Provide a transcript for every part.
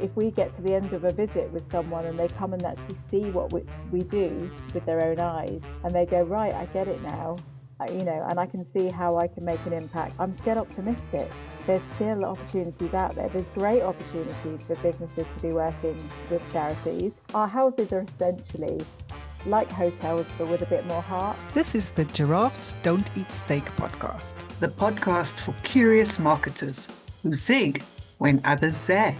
if we get to the end of a visit with someone and they come and actually see what we do with their own eyes and they go, right, I get it now, and I can see how I can make an impact, I'm still optimistic. There's still opportunities out there. There's great opportunities for businesses to be working with charities. Our houses are essentially like hotels, but with a bit more heart. This is the Giraffes Don't Eat Steak podcast. The podcast for curious marketers who zig when others zag.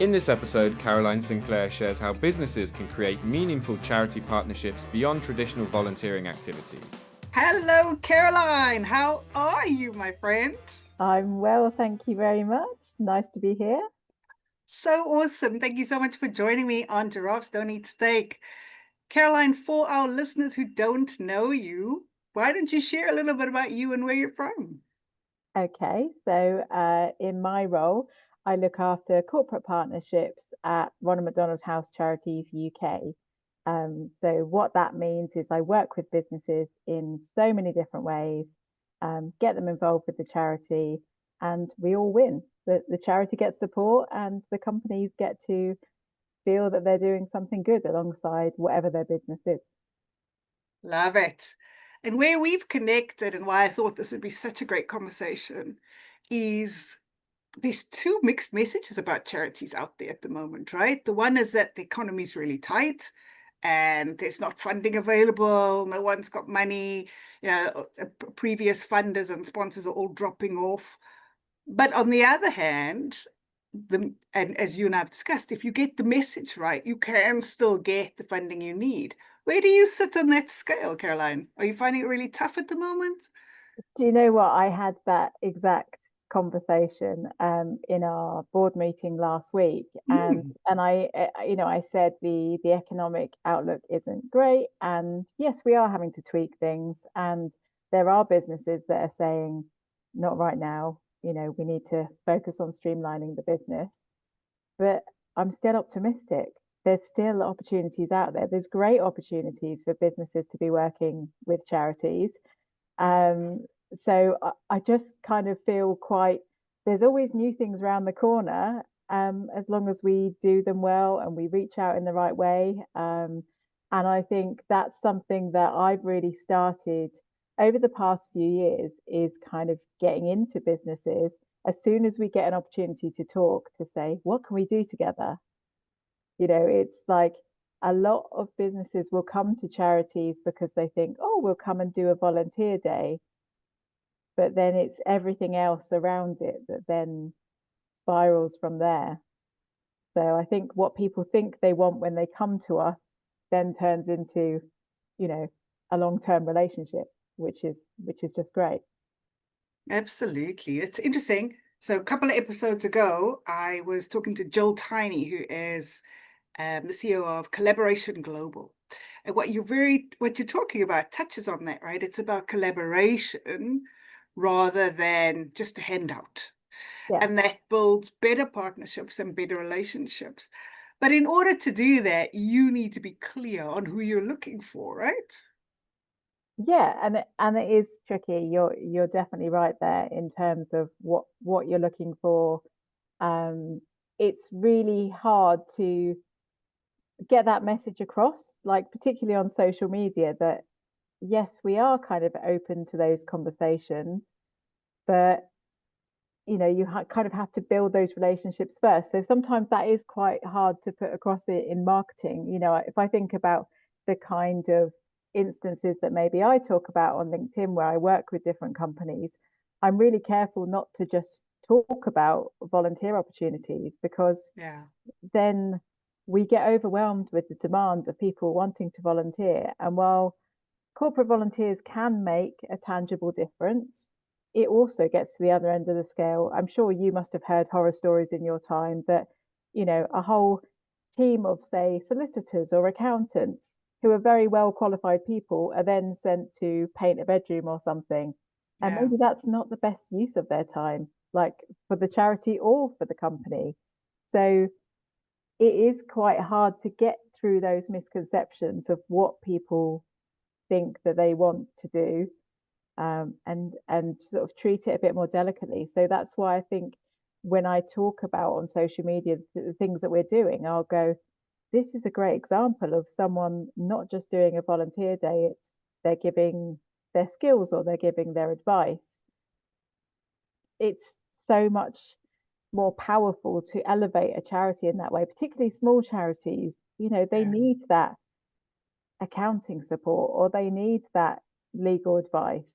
In this episode, Caroline Sinclair shares how businesses can create meaningful charity partnerships beyond traditional volunteering activities. Hello, Caroline. How are you, my friend? I'm well, thank you very much. Nice to be here. So awesome. Thank you so much for joining me on Giraffes Don't Eat Steak. Caroline, for our listeners who don't know you, why don't you share a little bit about you and where you're from? Okay, so in my role, I look after corporate partnerships at Ronald McDonald House, Charities UK. So what that means is I work with businesses in so many different ways, get them involved with the charity, and we all win. The charity gets support and the companies get to feel that they're doing something good alongside whatever their business is. Love it. And where we've connected and why I thought this would be such a great conversation is there's two mixed messages about charities out there at the moment, right? The one is that the economy is really tight and there's not funding available. No one's got money. Previous funders and sponsors are all dropping off. But on the other hand, and as you and I have discussed, if you get the message right, you can still get the funding you need. Where do you sit on that scale, Caroline? Are you finding it really tough at the moment? Do you know what? I had that exact conversation in our board meeting last week, and I said the economic outlook isn't great, and yes, we are having to tweak things, and there are businesses that are saying, not right now. We need to focus on streamlining the business, but I'm still optimistic. There's still opportunities out there. There's great opportunities for businesses to be working with charities. So I just kind of feel there's always new things around the corner, as long as we do them well and we reach out in the right way. And I think that's something that I've really started over the past few years, is kind of getting into businesses as soon as we get an opportunity to talk, to say, what can we do together? It's like a lot of businesses will come to charities because they think, oh, we'll come and do a volunteer day. But then it's everything else around it that then spirals from there. So I think what people think they want when they come to us then turns into, a long-term relationship, which is just great. Absolutely. It's interesting. So a couple of episodes ago, I was talking to Jill Tiny, who is the CEO of Collaboration Global. And what you're talking about touches on that, right? It's about collaboration rather than just a handout. Yeah. And that builds better partnerships and better relationships. But in order to do that, you need to be clear on who you're looking for, right? Yeah, and it is tricky. You're definitely right there in terms of what you're looking for. It's really hard to get that message across, like particularly on social media, that yes, we are kind of open to those conversations, but you kind of have to build those relationships first. So sometimes that is quite hard to put across it in marketing. If I think about the kind of instances that maybe I talk about on LinkedIn where I work with different companies, I'm really careful not to just talk about volunteer opportunities, because then we get overwhelmed with the demand of people wanting to volunteer. And while corporate volunteers can make a tangible difference, it also gets to the other end of the scale. I'm sure you must have heard horror stories in your time that, a whole team of, say, solicitors or accountants who are very well qualified people are then sent to paint a bedroom or something. And maybe that's not the best use of their time, like for the charity or for the company. So it is quite hard to get through those misconceptions of what people think that they want to do, and sort of treat it a bit more delicately. So that's why I think when I talk about on social media the things that we're doing, I'll go, this is a great example of someone not just doing a volunteer day, it's they're giving their skills or they're giving their advice. It's so much more powerful to elevate a charity in that way, particularly small charities. You know, they Yeah. need that accounting support or they need that legal advice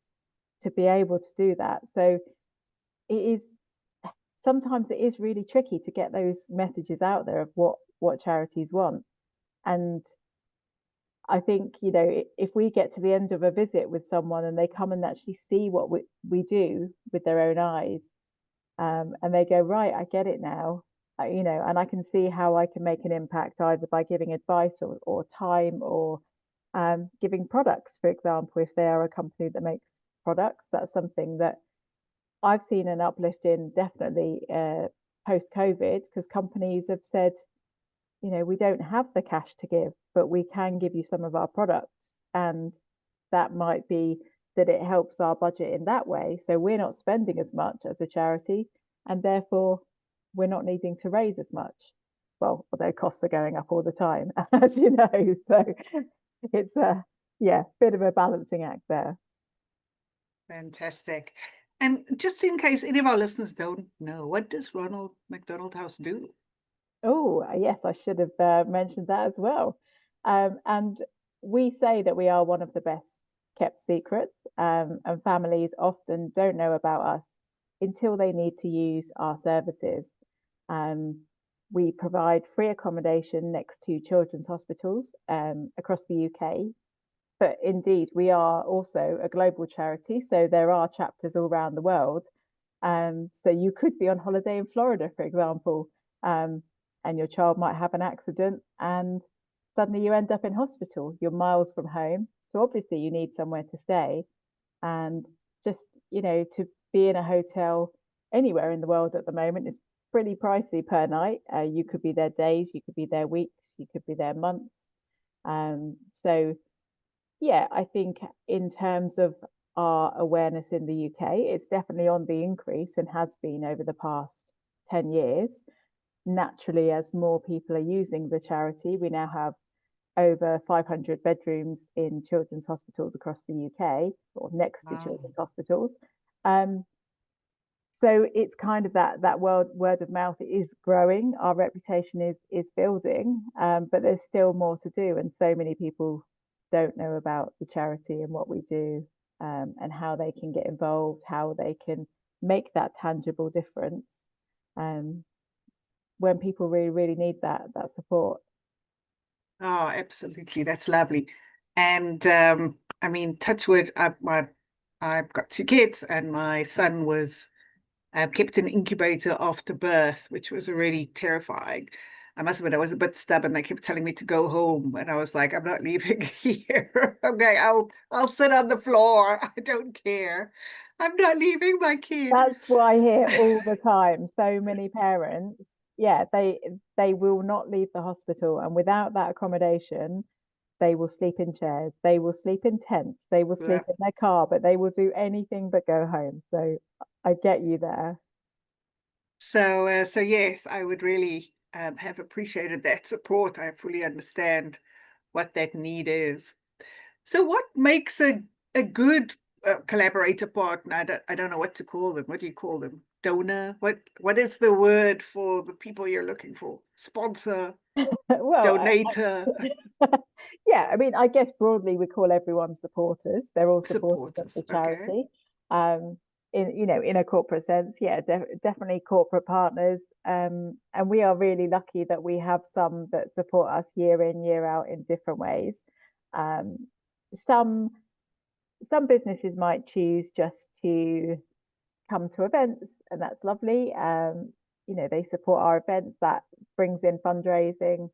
to be able to do that. So it is sometimes it is really tricky to get those messages out there of what charities want. And I think, you know, if we get to the end of a visit with someone and they come and actually see what we do with their own eyes, and they go, right, I get it now, you know, and I can see how I can make an impact either by giving advice or time or giving products, for example, if they are a company that makes products, that's something that I've seen an uplift in definitely post-COVID because companies have said, you know, we don't have the cash to give, but we can give you some of our products. And that might be that it helps our budget in that way. So we're not spending as much as a charity, and therefore we're not needing to raise as much. Well, although costs are going up all the time, as you know. So it's a bit of a balancing act there. Fantastic. And just in case any of our listeners don't know, what does Ronald McDonald House do? Oh, yes, I should have mentioned that as well. And we say that we are one of the best kept secrets, and families often don't know about us until they need to use our services. Um, we provide free accommodation next to children's hospitals across the UK. But indeed, we are also a global charity, so there are chapters all around the world. So you could be on holiday in Florida, for example, and your child might have an accident and suddenly you end up in hospital. You're miles from home. So obviously you need somewhere to stay. And just, you know, to be in a hotel anywhere in the world at the moment is pretty pricey per night. You could be there days, you could be there weeks, you could be there months. So yeah, I think in terms of our awareness in the UK, it's definitely on the increase and has been over the past 10 years. Naturally, as more people are using the charity, we now have over 500 bedrooms in children's hospitals across the UK or next to children's hospitals. So it's kind of that word of mouth is growing. Our reputation is building, but there's still more to do, and so many people don't know about the charity and what we do, and how they can get involved, how they can make that tangible difference, when people really, really need that support. Oh, absolutely. That's lovely. And I mean, touch wood, I've got 2 kids, and my son was kept in an incubator after birth, which was really terrifying. I must admit, I was a bit stubborn. They kept telling me to go home, and I was like, I'm not leaving here. Okay, I'll sit on the floor. I don't care. I'm not leaving my kid. That's what I hear all the time. So many parents, yeah, they will not leave the hospital, and without that accommodation, they will sleep in chairs, they will sleep in tents, they will sleep in their car, but they will do anything but go home. So I get you there. So yes, I would really have appreciated that support. I fully understand what that need is. So what makes a good collaborator partner? I don't know what to call them. What do you call them? Donor? What is the word for the people you're looking for? Sponsor, Well, donator, yeah, I mean, I guess broadly we call everyone supporters. They're all supporters of supporters. the Okay. charity. In you know, in a corporate sense, yeah, definitely corporate partners. And we are really lucky that we have some that support us year in, year out in different ways. Um, some businesses might choose just to come to events, and that's lovely. You know, they support our events, that brings in fundraising.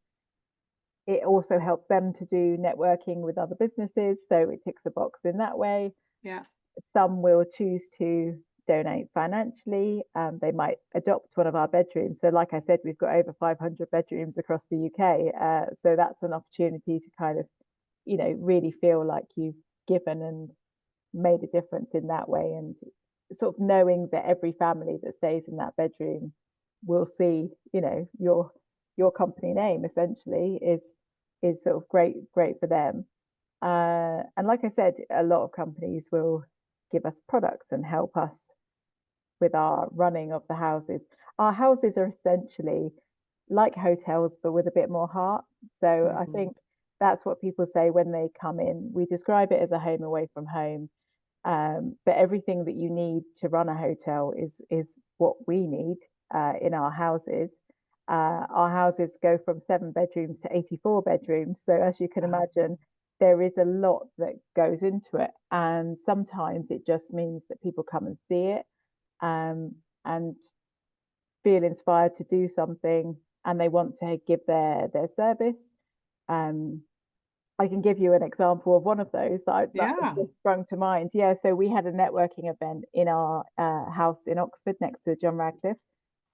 It also helps them to do networking with other businesses, so it ticks a box in that way. Yeah. Some will choose to donate financially. They might adopt one of our bedrooms. So like I said, we've got over 500 bedrooms across the UK. So that's an opportunity to kind of, you know, really feel like you've given and made a difference in that way. And sort of knowing that every family that stays in that bedroom will see, your company name essentially is sort of great for them. And like I said, a lot of companies will give us products and help us with our running of the houses. Our houses are essentially like hotels, but with a bit more heart. So I think that's what people say when they come in. We describe it as a home away from home. But everything that you need to run a hotel is what we need in our houses. Our houses go from 7 bedrooms to 84 bedrooms. So as you can imagine, there is a lot that goes into it. And sometimes it just means that people come and see it and feel inspired to do something and they want to give their service. I can give you an example of one of those that just sprung to mind. Yeah, so we had a networking event in our house in Oxford next to John Radcliffe,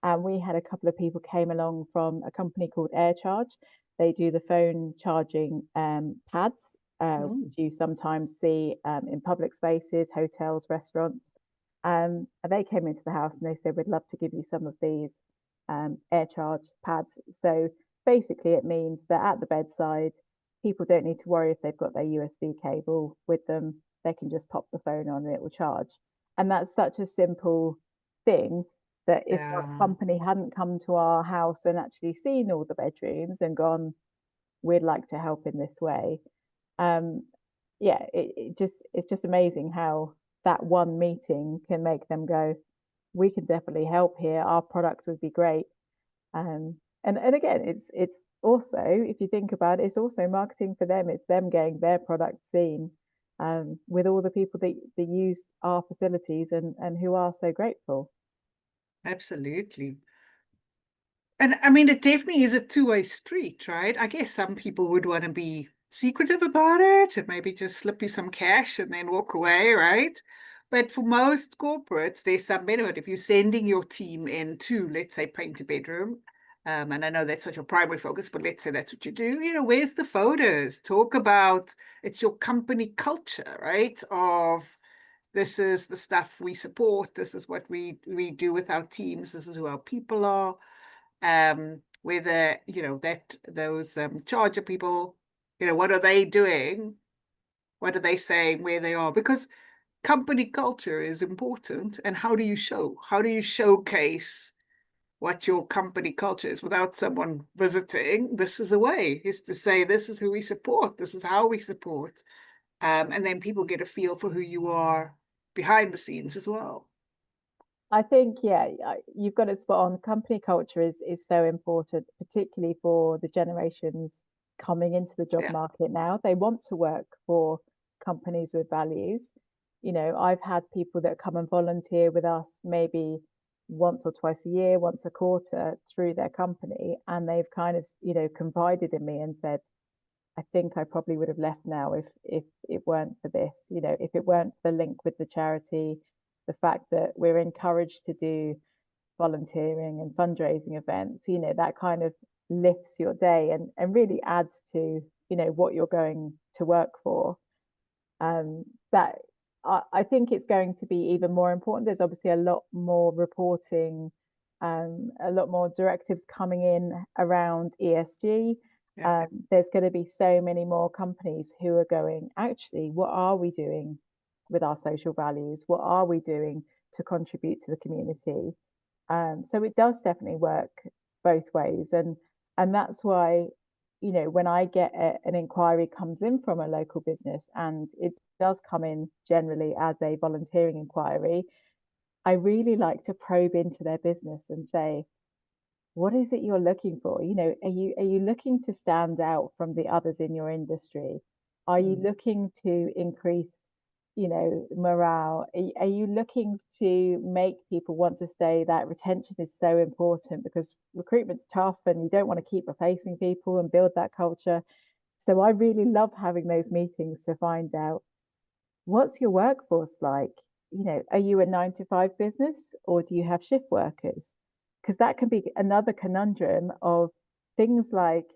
and we had a couple of people came along from a company called AirCharge. They do the phone charging pads, which you sometimes see in public spaces, hotels, restaurants. And they came into the house and they said, we'd love to give you some of these AirCharge pads. So basically it means that at the bedside, people don't need to worry if they've got their USB cable with them. They can just pop the phone on and it will charge. And that's such a simple thing that if our company hadn't come to our house and actually seen all the bedrooms and gone, we'd like to help in this way. It's just amazing how that one meeting can make them go, we can definitely help here. Our product would be great. And again, it's also, if you think about it, it's also marketing for them. It's them getting their product seen with all the people that use our facilities and who are so grateful. Absolutely. And I mean, it definitely is a two-way street, right? I guess some people would want to be secretive about it and maybe just slip you some cash and then walk away, right? But for most corporates, there's some benefit. If you're sending your team in to, let's say, paint a bedroom, and I know that's not your primary focus, but let's say that's what you do, where's the photos? Talk about, it's your company culture, right? Of this is the stuff we support. This is what we do with our teams. This is who our people are. Whether, that those charger people, what are they doing? What are they saying, where they are? Because company culture is important. And how do you showcase what your company culture is without someone visiting? This is a way, is to say, this is who we support. This is how we support. And then people get a feel for who you are behind the scenes as well. I think, you've got it spot on. Company culture is so important, particularly for the generations coming into the job market now. They want to work for companies with values. I've had people that come and volunteer with us maybe once or twice a year, once a quarter through their company, and they've kind of, confided in me and said, I think I probably would have left now if it weren't for this, if it weren't the link with the charity, the fact that we're encouraged to do volunteering and fundraising events, that kind of lifts your day and really adds to, what you're going to work for. That I think it's going to be even more important. There's obviously a lot more reporting, a lot more directives coming in around ESG. There's going to be so many more companies who are going, actually, what are we doing with our social values? What are we doing to contribute to the community? So it does definitely work both ways. And that's why, when I get an inquiry comes in from a local business and it does come in generally as a volunteering inquiry, I really like to probe into their business and say, what is it you're looking for? Are you looking to stand out from the others in your industry? Are you looking to increase, morale? Are you looking to make people want to stay? That retention is so important because recruitment's tough and you don't want to keep replacing people and build that culture. So I really love having those meetings to find out, what's your workforce like? Are you a 9 to 5 business or do you have shift workers? Because that can be another conundrum of things like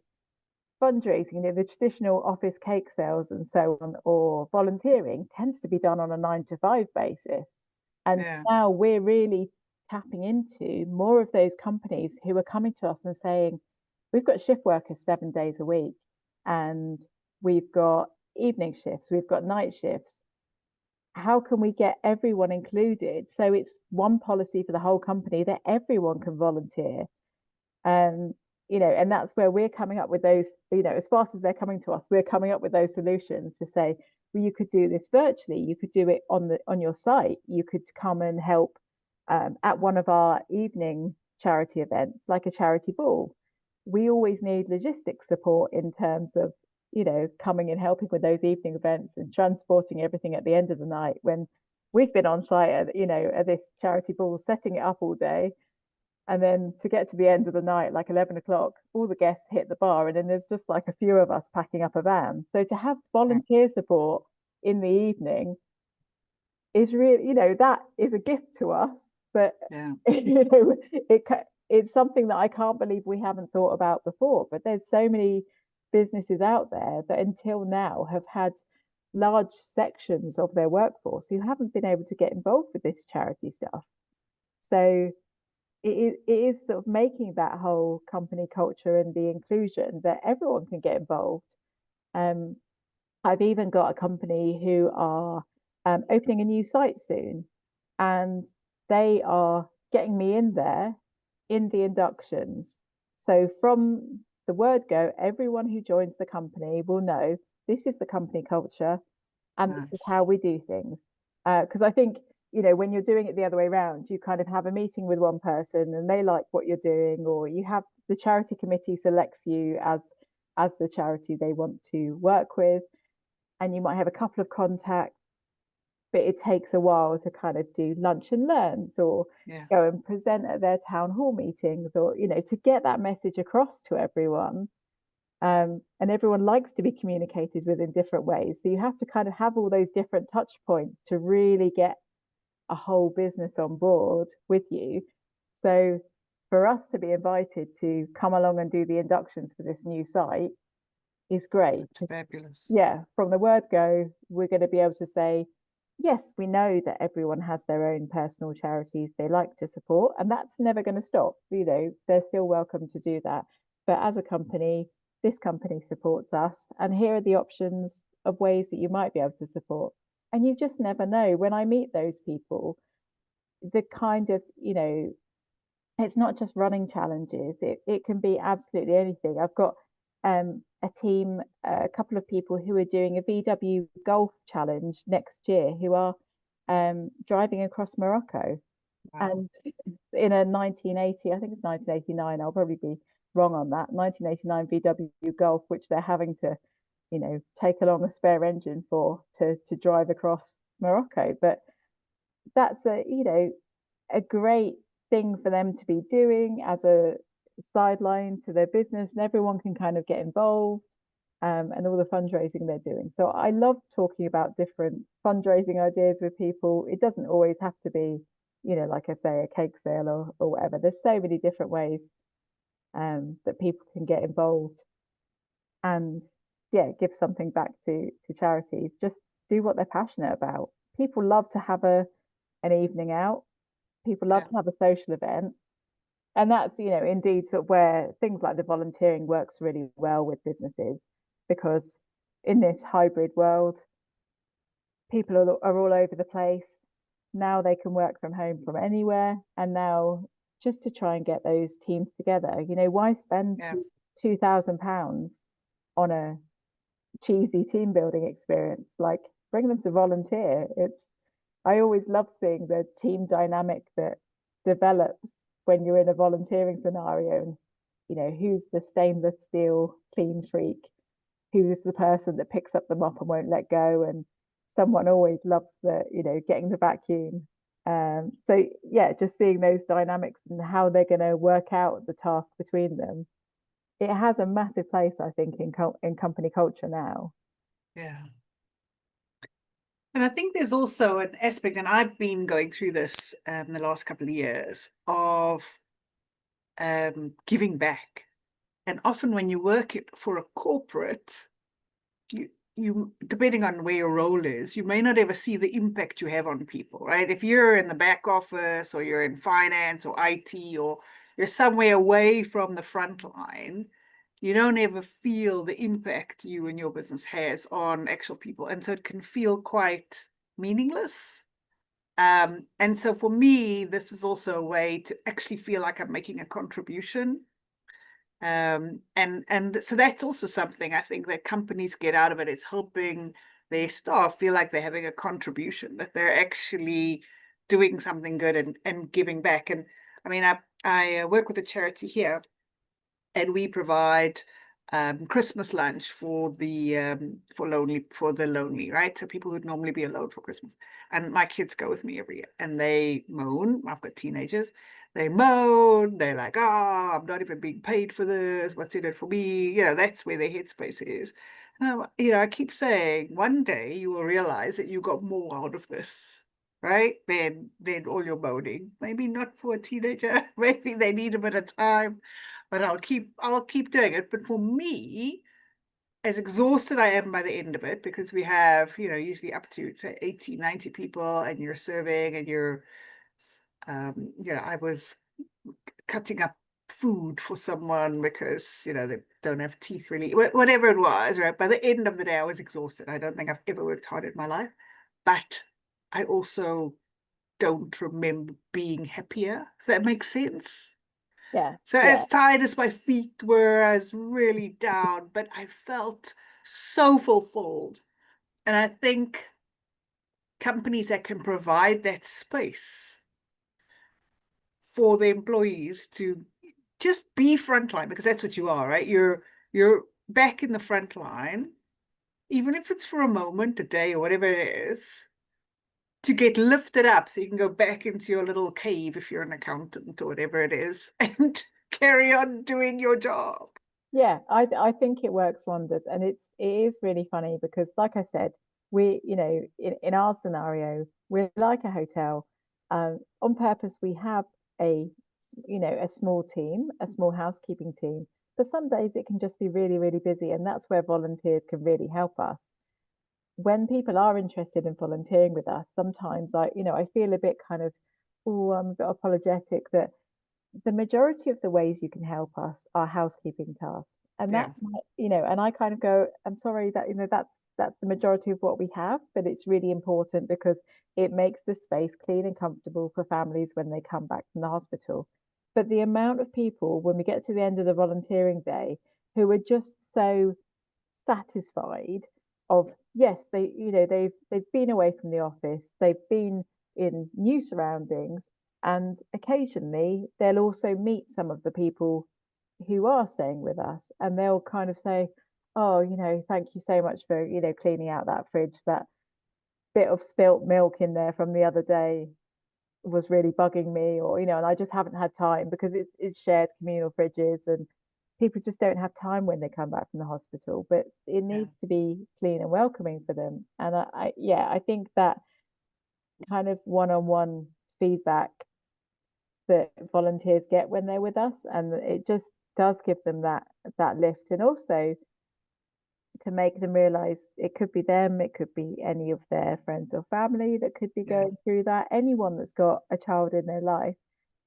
fundraising, the traditional office cake sales and so on, or volunteering tends to be done on a 9 to 5 basis. And Yeah. now we're really tapping into more of those companies who are coming to us and saying, we've got shift workers 7 days a week, and we've got evening shifts, we've got night shifts. How can we get everyone included? So it's one policy for the whole company that everyone can volunteer. Um, and that's where we're coming up with those, as fast as they're coming to us, we're coming up with those solutions to say, well, you could do this virtually, you could do it on your site, you could come and help at one of our evening charity events, like a charity ball. We always need logistics support in terms of, coming and helping with those evening events and transporting everything at the end of the night when we've been on site at this charity ball, setting it up all day. And then to get to the end of the night, like 11 o'clock, all the guests hit the bar, and then there's just like a few of us packing up a van. So to have volunteer support in the evening is really, that is a gift to us. But Yeah. It's something that I can't believe we haven't thought about before. But there's so many businesses out there that until now have had large sections of their workforce who haven't been able to get involved with this charity stuff. So it is sort of making that whole company culture and the inclusion that everyone can get involved. I've even got a company who are opening a new site soon, and they are getting me in there in the inductions. So from the word go, everyone who joins the company will know this is the company culture and this is Nice. how we do things. Because I think, when you're doing it the other way around, you kind of have a meeting with one person and they like what you're doing, or you have the charity committee selects you as the charity they want to work with, and you might have a couple of contacts, but it takes a while to kind of do lunch and learns or Yeah. go and present at their town hall meetings, or to get that message across to everyone. And everyone likes to be communicated with in different ways, so you have to kind of have all those different touch points to really get a whole business on board with you. So for us to be invited to come along and do the inductions for this new site is great. It's fabulous. Yeah, from the word go, we're going to be able to say, yes, we know that everyone has their own personal charities they like to support, and that's never going to stop. They're still welcome to do that. But as a company, this company supports us, and here are the options of ways that you might be able to support. And you just never know. When I meet those people, the kind of, it's not just running challenges. It can be absolutely anything. I've got a team, a couple of people who are doing a VW golf challenge next year who are driving across Morocco. Wow. And in a 1980, I think it's 1989, I'll probably be wrong on that, 1989 VW Golf, which they're having to, take along a spare engine for to drive across Morocco. But that's a great thing for them to be doing as a sideline to their business, and everyone can kind of get involved, and all the fundraising they're doing. So I love talking about different fundraising ideas with people. It doesn't always have to be, like I say, a cake sale or whatever. There's so many different ways that people can get involved and give something back to charities. Just do what they're passionate about. People love to have an evening out. People love to have a social event. And that's, indeed sort of where things like the volunteering works really well with businesses, because in this hybrid world, people are all over the place. Now they can work from home from anywhere. And now just to try and get those teams together, why spend £2,000 on a cheesy team building experience? Like, bring them to volunteer. I always love seeing the team dynamic that develops when you're in a volunteering scenario, and who's the stainless steel clean freak, who's the person that picks up the mop and won't let go, and someone always loves the getting the vacuum. So yeah, just seeing those dynamics and how they're going to work out the task between them, it has a massive place, I think, in company culture now. Yeah. And I think there's also an aspect, and I've been going through this in the last couple of years, of giving back. And often when you work for a corporate, you, depending on where your role is, you may not ever see the impact you have on people, right? If you're in the back office or you're in finance or IT or you're somewhere away from the front line, you don't ever feel the impact you and your business has on actual people. And so it can feel quite meaningless. And so for me, this is also a way to actually feel like I'm making a contribution. And so that's also something I think that companies get out of it, is helping their staff feel like they're having a contribution, that they're actually doing something good and giving back. And I mean, I work with a charity here, and we provide Christmas lunch for the lonely, right? So people who'd normally be alone for Christmas. And my kids go with me every year, and they moan. I've got teenagers. They moan. They're like, "Oh, I'm not even being paid for this. What's in it for me?" You know, that's where their headspace is. And I keep saying, one day you will realize that you got more out of this, right? Than all your moaning. Maybe not for a teenager. Maybe they need a bit of time, but I'll keep doing it. But for me, as exhausted I am by the end of it, because we have, usually up to say 80, 90 people, and you're serving, and I was cutting up food for someone because, they don't have teeth really, whatever it was, right? By the end of the day, I was exhausted. I don't think I've ever worked hard in my life, but I also don't remember being happier. Does that make sense? Yeah. So Yeah. as tired as my feet were, I was really down, but I felt so fulfilled. And I think companies that can provide that space for the employees to just be frontline, because that's what you are, right? You're back in the front line, even if it's for a moment, a day, or whatever it is, to get lifted up so you can go back into your little cave if you're an accountant or whatever it is, and carry on doing your job. Yeah, I think it works wonders, and it is really funny because, like I said, we, in our scenario, we're like a hotel. On purpose, we have a small team, a small housekeeping team. But some days it can just be really, really busy, and that's where volunteers can really help us. When people are interested in volunteering with us, sometimes I feel a bit kind of, oh, I'm a bit apologetic that the majority of the ways you can help us are housekeeping tasks. And Yeah. that might, and I kind of go, I'm sorry that, that's the majority of what we have, but it's really important because it makes the space clean and comfortable for families when they come back from the hospital. But the amount of people when we get to the end of the volunteering day who are just so satisfied of, yes, they've been away from the office, they've been in new surroundings, and occasionally they'll also meet some of the people who are staying with us, and they'll kind of say, oh, thank you so much for cleaning out that fridge. That bit of spilt milk in there from the other day was really bugging me, or and I just haven't had time, because it's shared communal fridges, and people just don't have time when they come back from the hospital, but it needs to be clean and welcoming for them. And I think that kind of one-on-one feedback that volunteers get when they're with us, and it just does give them that lift, and also to make them realize it could be them, it could be any of their friends or family that could be going through that, anyone that's got a child in their life.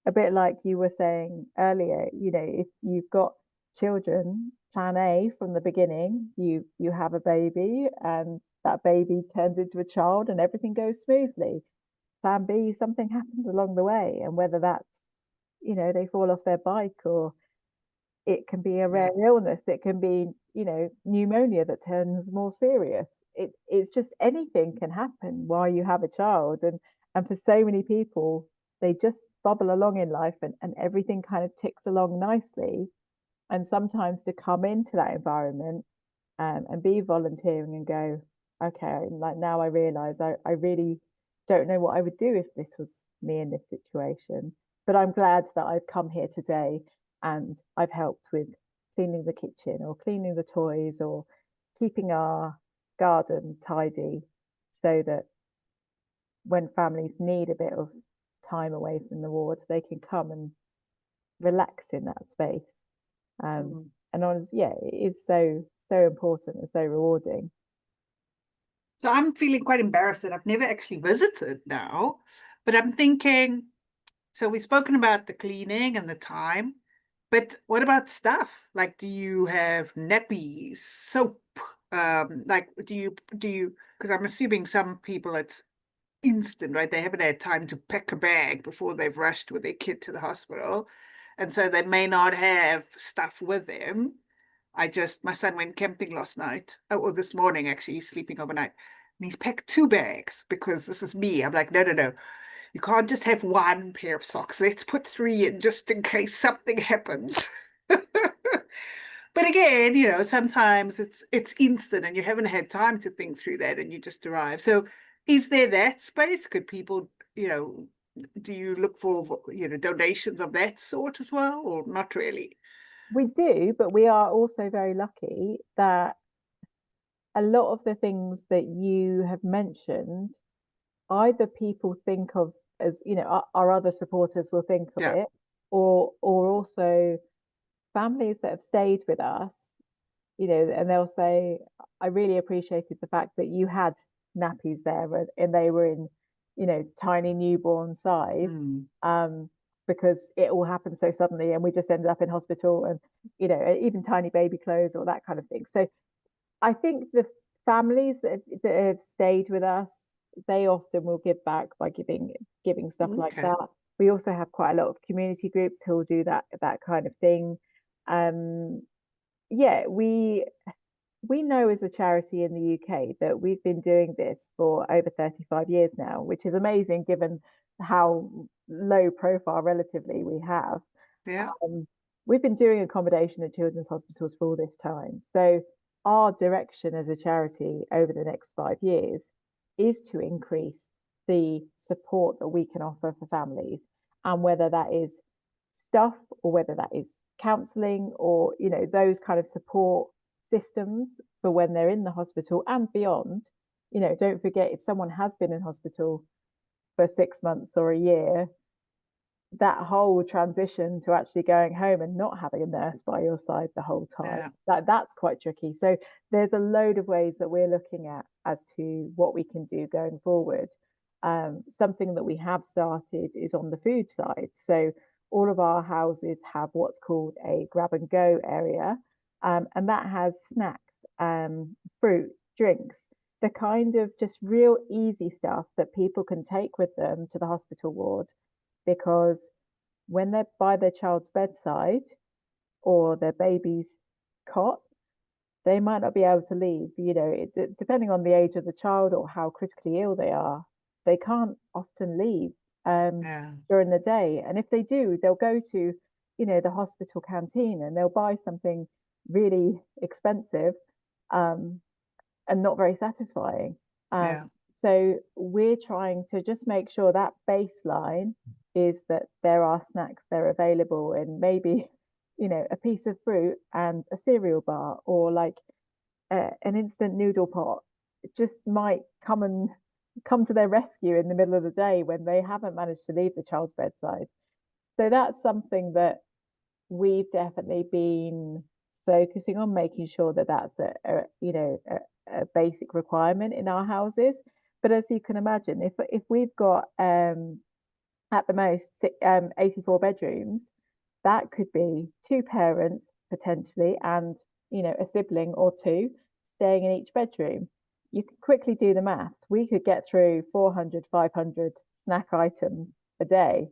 A bit like you were saying earlier, if you've got children, plan A from the beginning, you have a baby, and that baby turns into a child and everything goes smoothly. Plan B, something happens along the way, and whether that's they fall off their bike, or it can be a rare illness, it can be pneumonia that turns more serious. It's just anything can happen while you have a child, and for so many people, they just bubble along in life, and everything kind of ticks along nicely. And sometimes to come into that environment, and be volunteering and go, okay, like now I realize I really don't know what I would do if this was me in this situation. But I'm glad that I've come here today and I've helped with cleaning the kitchen, or cleaning the toys, or keeping our garden tidy, so that when families need a bit of time away from the ward, they can come and relax in that space. And honestly, yeah, it is so important and so rewarding. So I'm feeling quite embarrassed that I've never actually visited now, but I'm thinking, so we've spoken about the cleaning and the time, but what about stuff? Like, do you have nappies, soap? Like, because I'm assuming some people it's instant, right? They haven't had time to pack a bag before they've rushed with their kid to the hospital. And so they may not have stuff with them. My son went camping last night, or this morning, actually, he's sleeping overnight. And he's packed 2 bags because this is me. I'm like, no, no, no. You can't just have 1 pair of socks. Let's put 3 in just in case something happens. But again, sometimes it's instant and you haven't had time to think through that and you just arrive. So is there that space? Could people, do you look for, donations of that sort as well, or not really? We do, but we are also very lucky that a lot of the things that you have mentioned, either people think of as, our other supporters will think of Yeah. it, or also families that have stayed with us, and they'll say, I really appreciated the fact that you had nappies there and they were in, tiny newborn size, Mm. because it all happened so suddenly and we just ended up in hospital and, even tiny baby clothes or that kind of thing. So I think the families that have stayed with us, they often will give back by giving stuff like Okay. that. We also have quite a lot of community groups who will do that kind of thing. Um, yeah, we know as a charity in the UK that we've been doing this for over 35 years now, which is amazing given how low profile relatively we have. Yeah. We've been doing accommodation at children's hospitals for all this time. So our direction as a charity over the next 5 years is to increase the support that we can offer for families. And whether that is stuff or whether that is counselling or, those kind of support systems for when they're in the hospital and beyond. Don't forget, if someone has been in hospital for 6 months or a year, that whole transition to actually going home and not having a nurse by your side the whole time, Yeah. that's quite tricky. So there's a load of ways that we're looking at as to what we can do going forward. Something that we have started is on the food side. So all of our houses have what's called a grab and go area, and that has snacks, fruit, drinks, the kind of just real easy stuff that people can take with them to the hospital ward, because when they're by their child's bedside or their baby's cot, they might not be able to leave. Depending on the age of the child or how critically ill they are, they can't often leave Yeah. during the day. And if they do, they'll go to, the hospital canteen and they'll buy something really expensive, um, and not very satisfying. Yeah. So we're trying to just make sure that baseline is that there are snacks there available, and maybe, a piece of fruit and a cereal bar, or like an instant noodle pot. It just might come to their rescue in the middle of the day when they haven't managed to leave the child's bedside. So that's something that we've definitely been focusing on, making sure that that's a basic requirement in our houses. But as you can imagine, if we've got at the most 84 bedrooms, that could be two parents potentially and, a sibling or two staying in each bedroom. You could quickly do the maths. We could get through 400, 500 snack items a day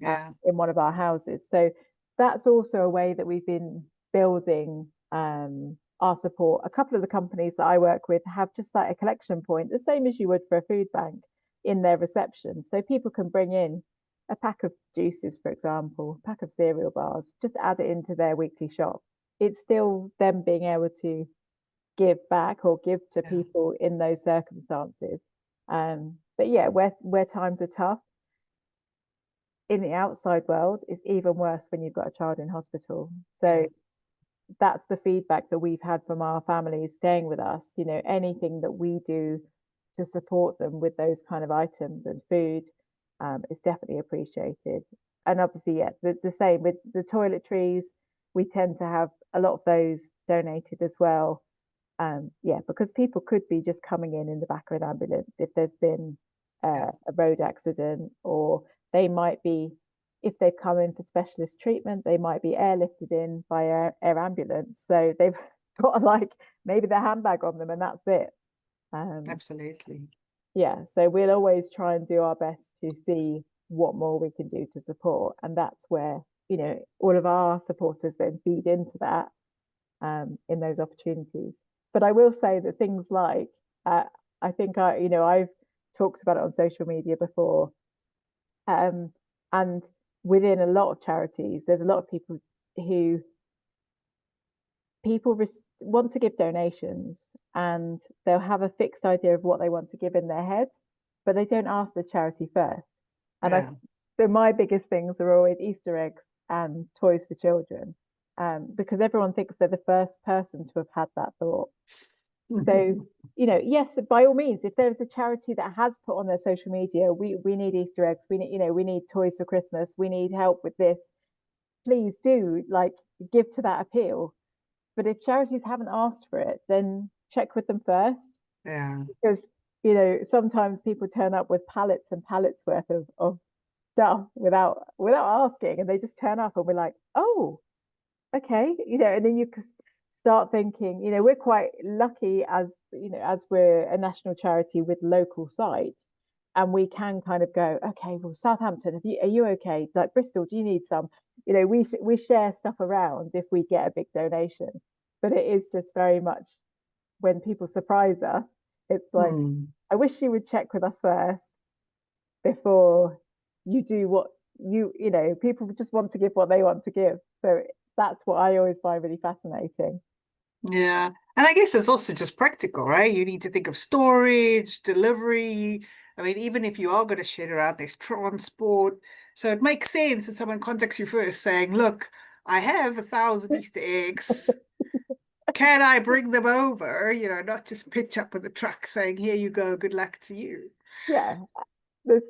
Yeah. in one of our houses. So that's also a way that we've been building our support. A couple of the companies that I work with have just like a collection point, the same as you would for a food bank, in their reception. So people can bring in a pack of juices, for example, a pack of cereal bars, just add it into their weekly shop. It's still them being able to give back or give to Yeah. people in those circumstances. But yeah, where times are tough, in the outside world, it's even worse when you've got a child in hospital. Yeah. So that's the feedback that we've had from our families staying with us. Anything that we do to support them with those kind of items and food, is definitely appreciated. And obviously, yeah, the same with the toiletries. We tend to have a lot of those donated as well. Yeah, because people could be just coming in the back of an ambulance if there's been a road accident, or they might be, if they've come in for specialist treatment, they might be airlifted in by air ambulance. So they've got like maybe their handbag on them and that's it. Absolutely. Yeah, so we'll always try and do our best to see what more we can do to support. And that's where, all of our supporters then feed into that in those opportunities. But I will say that things like, I think I've talked about it on social media before. And within a lot of charities, there's a lot of people who want to give donations, and they'll have a fixed idea of what they want to give in their head, but they don't ask the charity first. And so my biggest things are always Easter eggs and toys for children, because everyone thinks they're the first person to have had that thought. So, yes, by all means, if there's a charity that has put on their social media, we need Easter eggs, we need toys for Christmas, we need help with this, please do like give to that appeal. But if charities haven't asked for it, then check with them first. Yeah. Because, sometimes people turn up with pallets and pallets worth of stuff without asking, and they just turn up and we're like, oh, okay, and then you start thinking, we're quite lucky as we're a national charity with local sites, and we can kind of go, okay, well, Southampton, are you okay? Like Bristol, do you need some? We share stuff around if we get a big donation, but it is just very much when people surprise us, it's like, I wish you would check with us first before you do what people just want to give what they want to give. So that's what I always find really fascinating. Yeah. And I guess it's also just practical, right? You need to think of storage, delivery. I mean, even if you are going to share around, there's transport. So it makes sense if someone contacts you first saying, look, I have 1,000 Easter eggs. Can I bring them over? Not just pitch up with the truck saying, here you go, good luck to you. Yeah. There's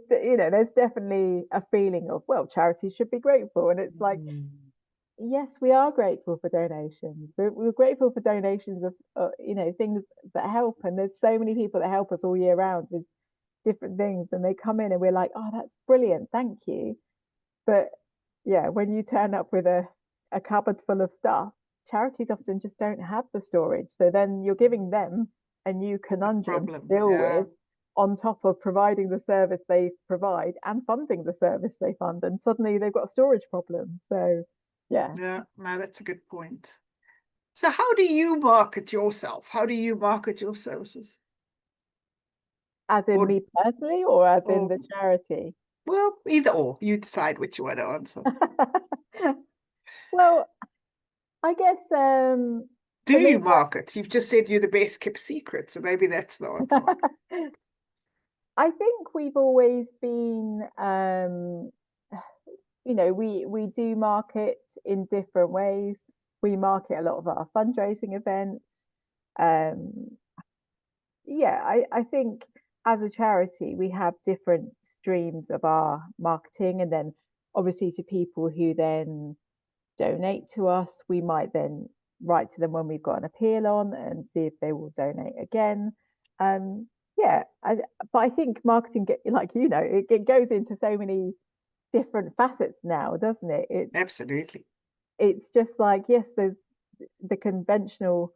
definitely a feeling of, well, charities should be grateful. And it's like, yes, we are grateful for donations. We're grateful for donations of, things that help. And there's so many people that help us all year round with different things. And they come in and we're like, oh, that's brilliant. Thank you. But yeah, when you turn up with a cupboard full of stuff, charities often just don't have the storage. So then you're giving them a new conundrum to deal with, on top of providing the service they provide and funding the service they fund. And suddenly they've got a storage problem. So yeah. Yeah, no, that's a good point. So how do you market yourself? How do you market your services? As in me personally, or as in the charity? Well, either or. You decide which you want to answer. Well, I guess do you market? You've just said you're the best kept secret, so maybe that's the answer. I think we've always been we do market in different ways. We market a lot of our fundraising events. I think as a charity, we have different streams of our marketing, and then obviously to people who then donate to us, we might then write to them when we've got an appeal on and see if they will donate again. But I think marketing, it goes into so many different facets now, doesn't it? Absolutely. It's just like, yes, there's the conventional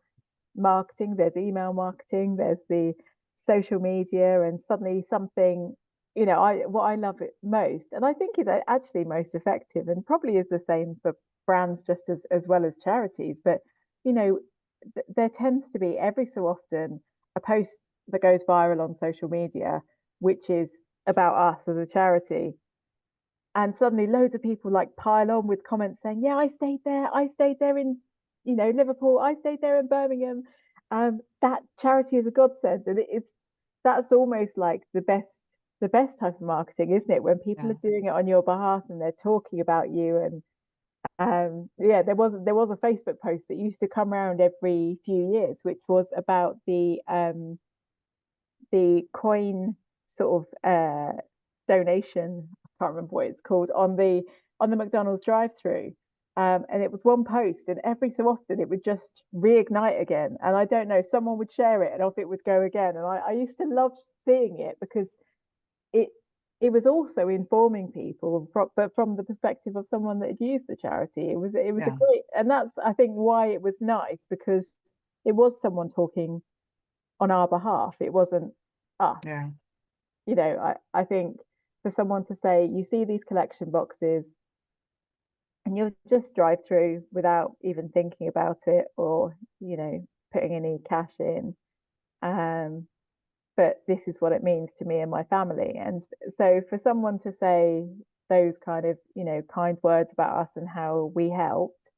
marketing, there's email marketing, there's the social media, and suddenly something, what I love it most, and I think is actually most effective, and probably is the same for brands just as well as charities, but there tends to be every so often a post that goes viral on social media, which is about us as a charity. And suddenly loads of people like pile on with comments saying, yeah, I stayed there in, Liverpool, I stayed there in Birmingham. That charity is a godsend. And that's almost like the best type of marketing, isn't it? When people are doing it on your behalf and they're talking about you. And there was a Facebook post that used to come around every few years, which was about the coin sort of donation. I can't remember what it's called, on the McDonald's drive-through. And it was one post, and every so often it would just reignite again. And I don't know, someone would share it and off it would go again. And I used to love seeing it because it it was also informing people but from the perspective of someone that had used the charity. It was a Yeah. great, and that's I think why it was nice, because it was someone talking on our behalf. It wasn't us. Yeah. I think for someone to say, you see these collection boxes and you'll just drive through without even thinking about it, or putting any cash in, but this is what it means to me and my family. And so for someone to say those kind of kind words about us and how we helped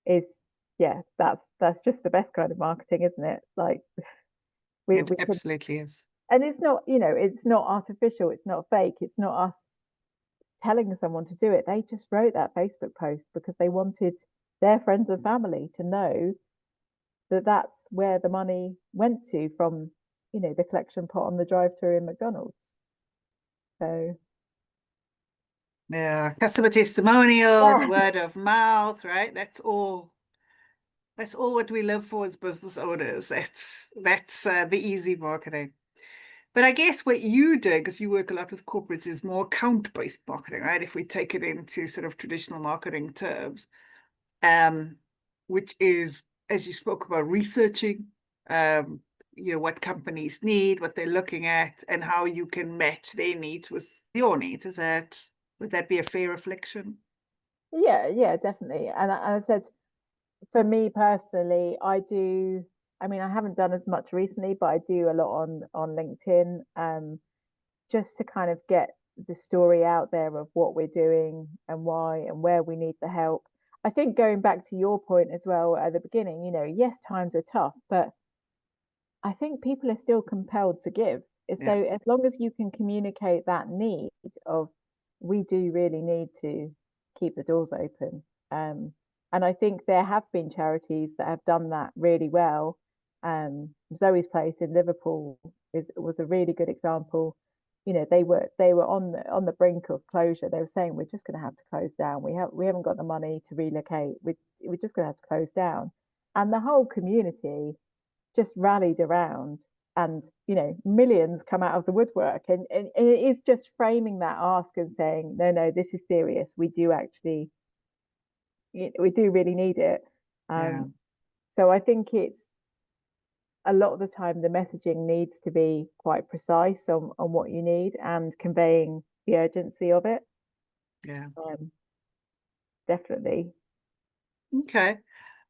is, yeah, that's just the best kind of marketing, isn't it? Like we It could, absolutely is. and it's not, it's not artificial, it's not fake, it's not us telling someone to do it. They just wrote that Facebook post because they wanted their friends and family to know that that's where the money went to from, the collection pot on the drive-through in McDonald's. So Yeah, customer testimonials, yeah, word of mouth, right? That's all what we live for as business owners. That's the easy marketing. But I guess what you do, because you work a lot with corporates, is more account-based marketing, right? If we take it into sort of traditional marketing terms, um, which is, as you spoke about, researching, what companies need, what they're looking at, and how you can match their needs with your needs. Would that be a fair reflection? yeah, definitely. And I said, for me personally, I mean, I haven't done as much recently, but I do a lot on LinkedIn, just to kind of get the story out there of what we're doing and why and where we need the help. I think going back to your point as well at the beginning, yes, times are tough, but I think people are still compelled to give. So Yeah, as long as you can communicate that need of, we do really need to keep the doors open. And I think there have been charities that have done that really well. Zoe's Place in Liverpool was a really good example. They were on the brink of closure. They were saying, we're just going to have to close down. We haven't got the money to relocate. We're just going to have to close down. And the whole community just rallied around, and millions come out of the woodwork, and it is just framing that ask and saying, no, this is serious, we do actually, we do really need it. yeah, So I think it's, a lot of the time the messaging needs to be quite precise on what you need and conveying the urgency of it. yeah. Definitely. Okay.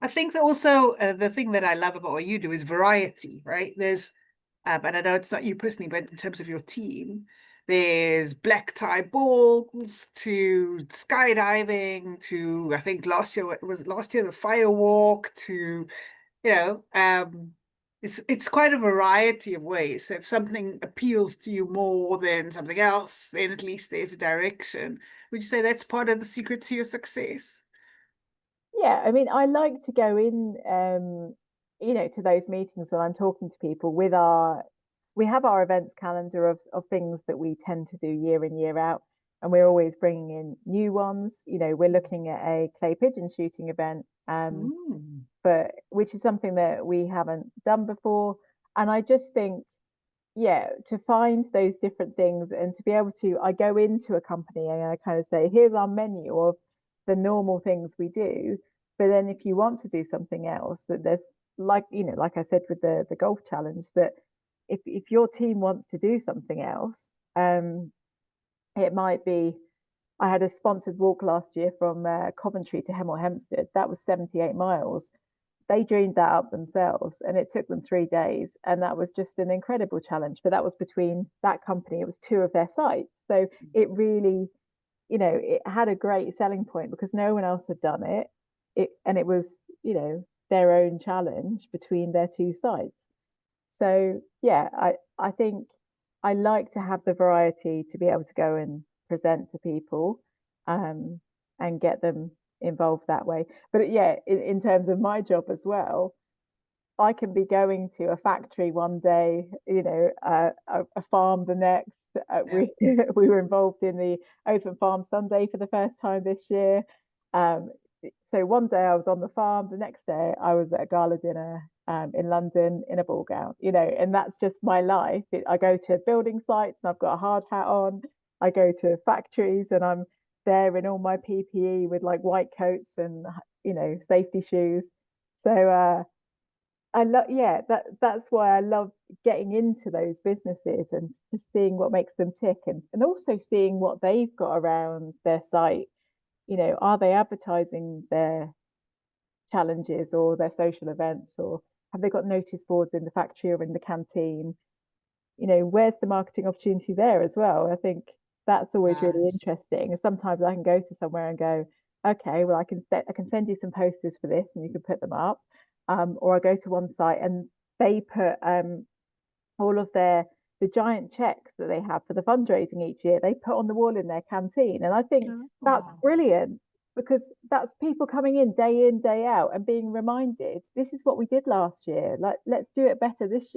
I think that also the thing that I love about what you do is variety, right? And I know it's not you personally, but in terms of your team, there's black tie balls to skydiving to, I think last year the fire walk to, you know, um, it's quite a variety of ways. So if something appeals to you more than something else, then at least there's a direction. Would you say that's part of the secret to your success? Yeah, I mean, I like to go in, to those meetings when I'm talking to people with we have our events calendar of things that we tend to do year in, year out, and we're always bringing in new ones. We're looking at a clay pigeon shooting event, Mm, but which is something that we haven't done before. And I just think, yeah, to find those different things and to be able to, I go into a company and I kind of say, here's our menu of the normal things we do. But then if you want to do something else, that there's, like, like I said with the golf challenge, that if your team wants to do something else, it might be, I had a sponsored walk last year from Coventry to Hemel Hempstead. That was 78 miles. They dreamed that up themselves, and it took them 3 days, and that was just an incredible challenge. But that was between that company, it was two of their sites, so it really, it had a great selling point because no one else had done and it was, their own challenge between their two sites. So yeah, I think I like to have the variety to be able to go and present to people, um, and get them involved that way. But yeah, in terms of my job as well, I can be going to a factory one day, a farm the next. yeah. We were involved in the Open Farm Sunday for the first time this year. So one day I was on the farm, the next day I was at a gala dinner in London in a ball gown, and that's just my life. I go to building sites and I've got a hard hat on. I go to factories and I'm there in all my PPE with like white coats and safety shoes. So I love, yeah, that's why I love getting into those businesses and just seeing what makes them tick, and also seeing what they've got around their site. Are they advertising their challenges or their social events, or have they got notice boards in the factory or in the canteen? Where's the marketing opportunity there as well? I think that's always really Nice. interesting. And sometimes I can go to somewhere and go, okay, well, I can send you some posters for this, and you can put them up. Or I go to one site and they put all of the giant checks that they have for the fundraising each year, they put on the wall in their canteen. And I think that's Oh, brilliant, because that's people coming in, day out, and being reminded, this is what we did last year. Like, let's do it better this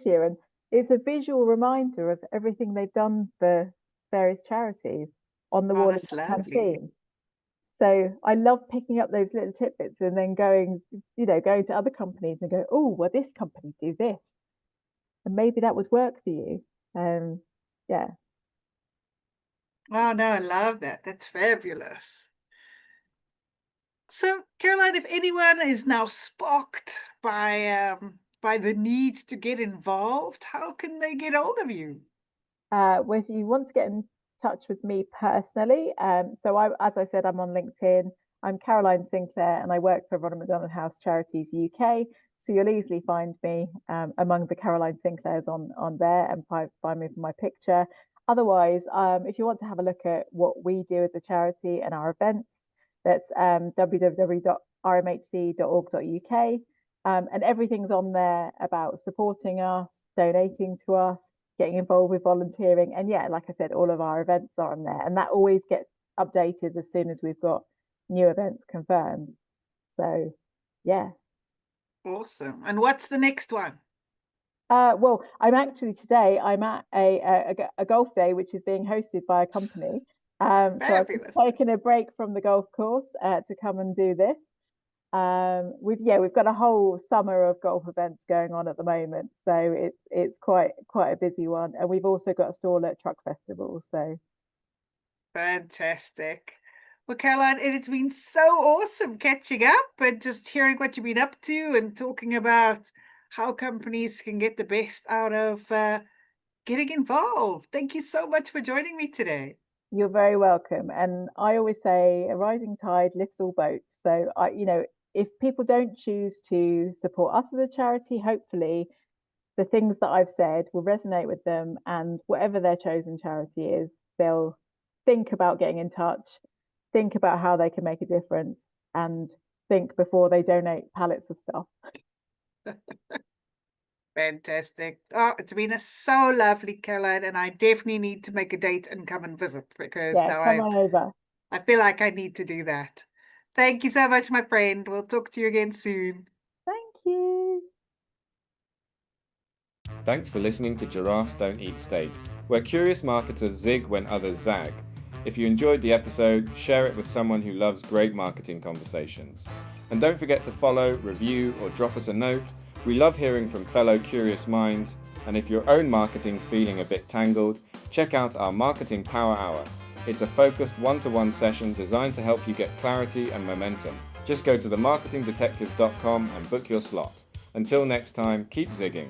year. And it's a visual reminder of everything they've done for various charities on the wow, wall in that's the lovely. canteen. So I love picking up those little tidbits and then going to other companies and go, oh, well, this company do this, and maybe that would work for you. Um, yeah. Oh, no, I love that. That's fabulous. So, Caroline, if anyone is now sparked by the need to get involved, how can they get hold of you? Well, if you want to get in touch with me personally, as I said, I'm on LinkedIn. I'm Caroline Sinclair, and I work for Ronald McDonald House Charities UK. So you'll easily find me among the Caroline Sinclairs on there, and find me for my picture. Otherwise, if you want to have a look at what we do as a charity and our events, that's www.rmhc.org.uk. And everything's on there about supporting us, donating to us, getting involved with volunteering. And yeah, like I said, all of our events are on there, and that always gets updated as soon as we've got new events confirmed. So yeah. Awesome. And what's the next one? Well, I'm at a golf day which is being hosted by a company. So I've just Fabulous. taken a break from the golf course to come and do this. We've got a whole summer of golf events going on at the moment, so it's quite a busy one, and we've also got a stall at Truck Festival. So Fantastic. Well, Caroline, it has been so awesome catching up and just hearing what you've been up to and talking about how companies can get the best out of getting involved. Thank you so much for joining me today. you're very welcome. And I always say a rising tide lifts all boats. So if people don't choose to support us as a charity, hopefully the things that I've said will resonate with them, and whatever their chosen charity is, they'll think about getting in touch, think about how they can make a difference, and think before they donate pallets of stuff. Fantastic. Oh, it's been so lovely, Caroline, and I definitely need to make a date and come and visit because Yeah, now come on over. I feel like I need to do that. Thank you so much, my friend. We'll talk to you again soon. Thank you. Thanks for listening to Giraffes Don't Eat Steak, where curious marketers zig when others zag. If you enjoyed the episode, share it with someone who loves great marketing conversations. And don't forget to follow, review, or drop us a note. We love hearing from fellow curious minds, and if your own marketing's feeling a bit tangled, check out our Marketing Power Hour. It's a focused one-to-one session designed to help you get clarity and momentum. Just go to themarketingdetectives.com and book your slot. Until next time, keep zigging.